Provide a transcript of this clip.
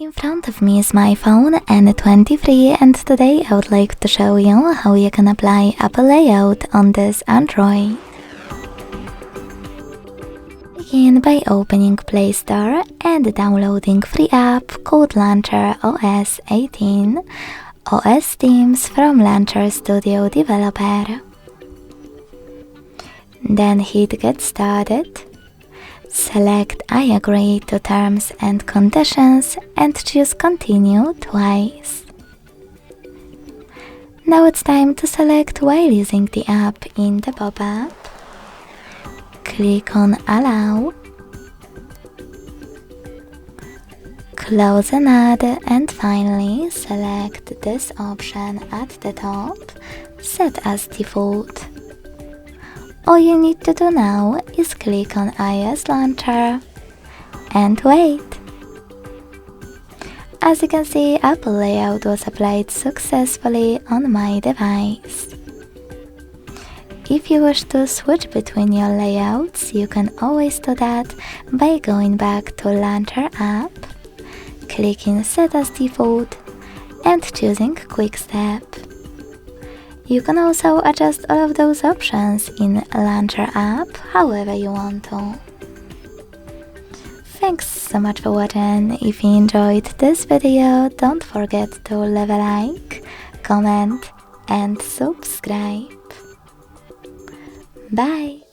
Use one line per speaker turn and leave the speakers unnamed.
In front of me is my phone N23 and today I would like to show you how you can apply Apple Layout on this Android. Begin by opening Play Store and downloading free app called Launcher OS 18 OS Themes from Launcher Studio Developer. Then hit Get Started. Select I agree to terms and conditions and choose Continue twice. Now it's time to select while using the app in the pop-up. Click on Allow. Close and add, and finally select this option at the top, Set as Default. All you need to do now is click on iOS Launcher and wait. As you can see, Apple Layout was applied successfully on my device. If you wish to switch between your layouts, you can always do that by going back to Launcher app, clicking Set as Default and choosing Quick Step. You can also adjust all of those options in Launcher app however you want to. Thanks so much for watching. If you enjoyed this video, don't forget to leave a like, comment and subscribe. Bye!